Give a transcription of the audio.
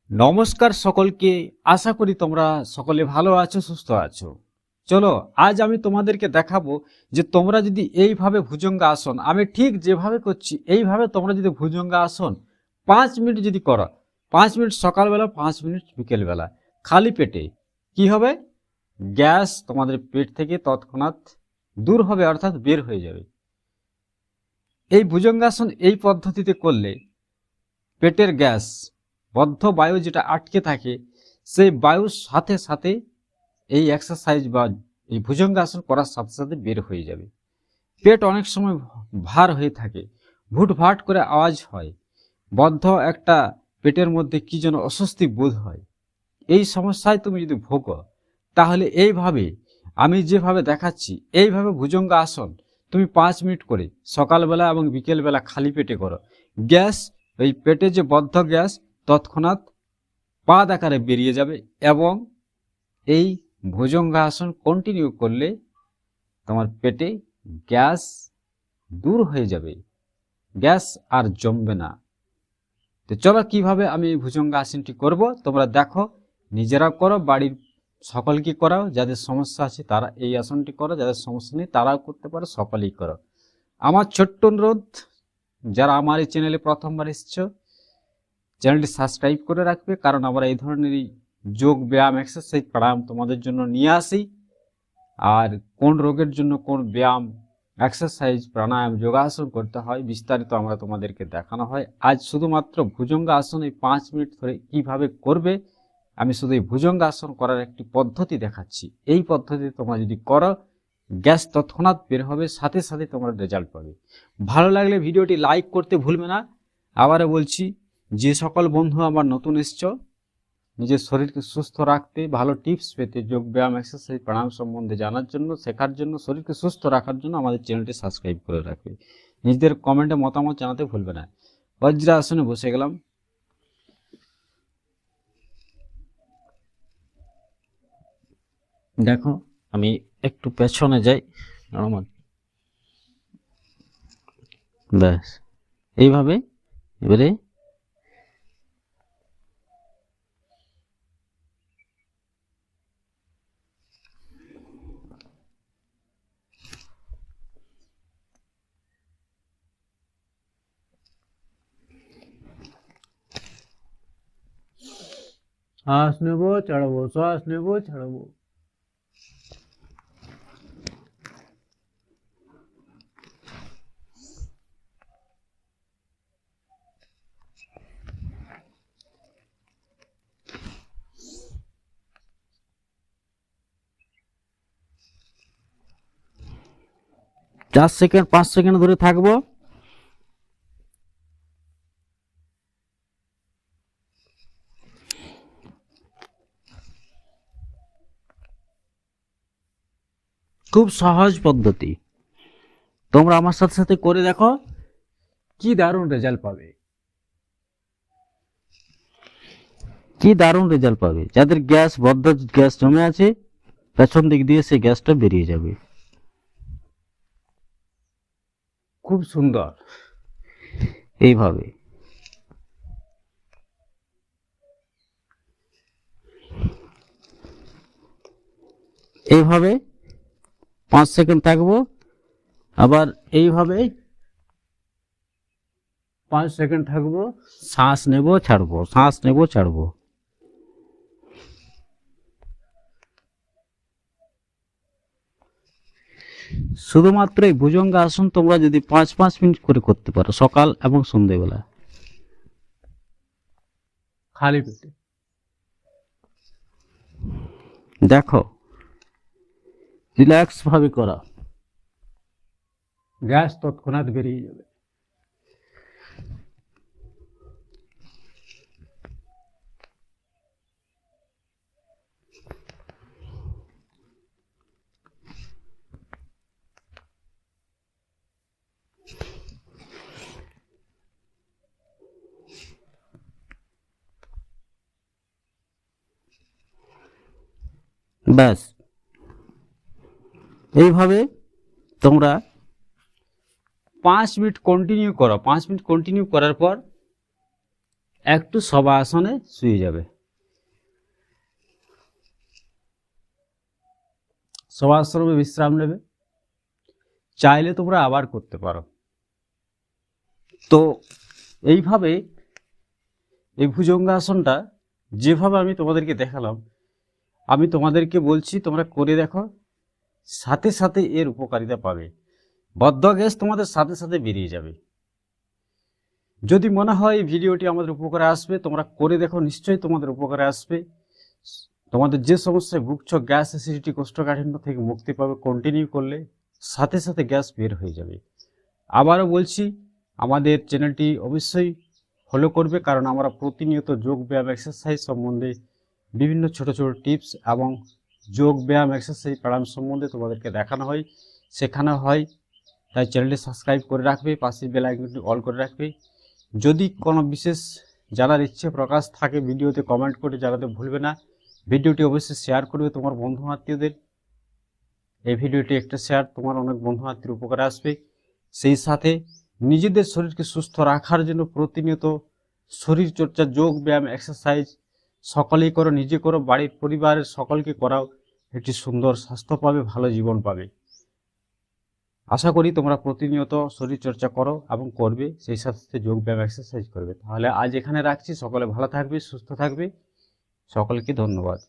নমস্কার সকলকে। আশা করি তোমরা সকলে ভালো আছো, সুস্থ আছো। চলো আজ আমি তোমাদেরকে দেখাবো যে তোমরা যদি এইভাবে ভুজঙ্গাসন, আমি ঠিক যেভাবে করছি এইভাবে তোমরা যদি ভুজঙ্গাসন 5 মিনিট যদি করো, 5 মিনিট সকালবেলা, 5 মিনিট বিকেলবেলা, খালি পেটে, কি হবে? গ্যাস তোমাদের পেট থেকে তৎক্ষণাৎ দূর হবে, অর্থাৎ বের হয়ে যাবে। এই ভুজঙ্গাসন এই পদ্ধতিতে করলে পেটের গ্যাস, বদ্ধ বায়ু যেটা আটকে থাকে, সেই বায়ুর সাথে সাথে এই এক্সারসাইজ বা এই ভুজঙ্গাসন করার সাথে সাথে বের হয়ে যাবে। পেট অনেক সময় ভার হয়ে থাকে, ভুটভাট করে আওয়াজ হয়, বদ্ধ একটা পেটের মধ্যে কি যেন অস্বস্তি বোধ হয়। এই সমস্যায় তুমি যদি ভোগো, তাহলে এইভাবে আমি যেভাবে দেখাচ্ছি এইভাবে ভুজঙ্গাসন তুমি 5 মিনিট করে সকালবেলা এবং বিকেলবেলা খালি পেটে করো। গ্যাস, ওই পেটে যে বদ্ধ গ্যাস তৎক্ষণাৎ পাদ আকারে বেরিয়ে যাবে এবং এই ভুজঙ্গাসন কন্টিনিউ করলে তোমার পেটে গ্যাস দূর হয়ে যাবে, গ্যাস আর জমবে না। তো চলো কিভাবে আমি এই ভুজঙ্গাসনটি করব তোমরা দেখো, নিজেরাও করো, বাড়ির সকলকে করাও। যাদের সমস্যা আছে তারা এই আসনটি করো, যাদের সমস্যা নেই তারাও করতে পারো, সকলেই করো। আমার ছোট্ট অনুরোধ, যারা আমার এই চ্যানেলে প্রথমবার এসছো, চ্যানেলটি সাবস্ক্রাইব করে রাখবে, কারণ আমরা এই ধরনেরই যোগ ব্যায়াম, এক্সারসাইজ, প্রাণায়াম তোমাদের জন্য নিয়ে আসি। আর কোন রোগের জন্য কোন ব্যায়াম, এক্সারসাইজ, প্রাণায়াম, যোগাসন করতে হয় বিস্তারিত আমরা তোমাদেরকে দেখানো হয়। আজ শুধুমাত্র ভুজঙ্গাসন এই 5 মিনিট ধরে কিভাবে করবে, আমি শুধু এই ভুজঙ্গাসন করার একটি পদ্ধতি দেখাচ্ছি। এই পদ্ধতি তোমরা যদি করো, গ্যাস তৎক্ষণাৎ বের হবে, সাথে সাথে তোমরা রেজাল্ট পাবে। ভালো লাগলে ভিডিওটি লাইক করতে ভুলবে না। আবারও বলছি, যে সকল বন্ধু আমার নতুন এসছো, নিজের শরীরকে সুস্থ রাখতে, ভালো টিপস পেতে, যোগ ব্যায়াম, এক্সারসাইজ, প্রাণায়াম সম্বন্ধে জানার জন্য, শেখার জন্য, শরীরকে সুস্থ রাখার জন্য আমাদের চ্যানেলটি সাবস্ক্রাইব করে রাখবে। নিজেদের কমেন্টে মতামত জানাতে ভুলবে না। বজ্রাসনে বসে গেলাম। দেখো আমি একটু পেছনে যাই, ব্যাস এইভাবে। এবারে শ্বাস নেব, ছাড়বো, শ্বাস নেব, ছাড়বো। চার সেকেন্ড, 5 সেকেন্ড ধরে থাকবো। খুব সহজ পদ্ধতি, তোমরা আমার সাথে সাথে করে দেখো, কি দারুণ রেজাল্ট পাবে, কি দারুণ রেজাল্ট পাবে। যাদের গ্যাস, বদ্ধ গ্যাস জমে আছে, পেছন দিক দিয়ে সেই গ্যাসটা বেরিয়ে যাবে। খুব সুন্দর। এইভাবে এইভাবে 5 সেকেন্ড থাকবো, আবার এইভাবে 5 সেকেন্ড থাকবো, শ্বাস নেব, ছাড়বো, শ্বাস নেব, ছাড়বো। শুধুমাত্র এই ভুজঙ্গাসন তোমরা যদি 5-5 মিনিট করে করতে পারো, সকাল এবং সন্ধ্যেবেলা, খালি পেটে, দেখো রিল্যাক্স ভাবে করা, গ্যাস তৎক্ষণাৎ বেরিয়ে যাবে। ব্যাস এইভাবে তোমরা 5 মিনিট কন্টিনিউ করো। 5 মিনিট কন্টিনিউ করার পর একটু শবাসনে শুয়ে যাবে। শবাসনে বিশ্রাম নেবে। চাইলে তোমরা আবার করতে পারো। তো এইভাবে এই ভুজঙ্গাসনটা যেভাবে আমি তোমাদেরকে দেখালাম, আমি তোমাদেরকে বলছি তোমরা করে দেখো, সাথে সাথে এর উপকারিতা পাবে। বদ্ধ গ্যাস তোমাদের সাথে সাথে বেরিয়ে যাবে। যদি মনে হয় এই ভিডিওটি আমাদের উপকারে আসবে, তোমরা করে দেখো, নিশ্চয়ই তোমাদের উপকারে আসবে। তোমাদের যে সমস্যায় ভুগছ, গ্যাস, অ্যাসিডিটি, কোষ্ঠকাঠিন্য থেকে মুক্তি পাবে। কন্টিনিউ করলে সাথে সাথে গ্যাস বের হয়ে যাবে। আবারও বলছি, আমাদের চ্যানেলটি অবশ্যই ফলো করবে, কারণ আমরা প্রতিনিয়ত যোগ ব্যায়াম এক্সারসাইজ সম্বন্ধে বিভিন্ন ছোট ছোট টিপস এবং যোগ ব্যায়াম এক্সারসাইজ প্রাণায়াম সম্বন্ধে তোমাদেরকে দেখানো হয়, শেখানো হয়। তাই চ্যানেলটি সাবস্ক্রাইব করে রাখবে, পাশের বেল আইকনটি অল করে রাখবে। যদি কোনো বিশেষ জানার ইচ্ছে প্রকাশ থাকে, ভিডিওতে কমেন্ট করে জানাতে ভুলবে না। ভিডিওটি অবশ্যই শেয়ার করবে তোমার বন্ধু আত্মীয়দের। এই ভিডিওটি একটা শেয়ার, তোমার অনেক বন্ধু আত্মীয় উপকারে আসবে। সেই সাথে নিজেদের শরীরকে সুস্থ রাখার জন্য প্রতিনিয়ত শরীর চর্চা, যোগ ব্যায়াম এক্সারসাইজ সকলেই করো, নিজে করো, বাড়ির পরিবারের সকলকে করাও। একটি সুন্দর স্বাস্থ্য পাবে, ভালো জীবন পাবে। আশা করি তোমরা প্রতিনিয়ত শরীর চর্চা করো এবং করবে, সেই সাথে যোগ ব্যায়াম এক্সারসাইজ করবে। তাহলে আজ এখানে রাখছি। সকলে ভালো থাকবে, সুস্থ থাকবে। সকলকে ধন্যবাদ।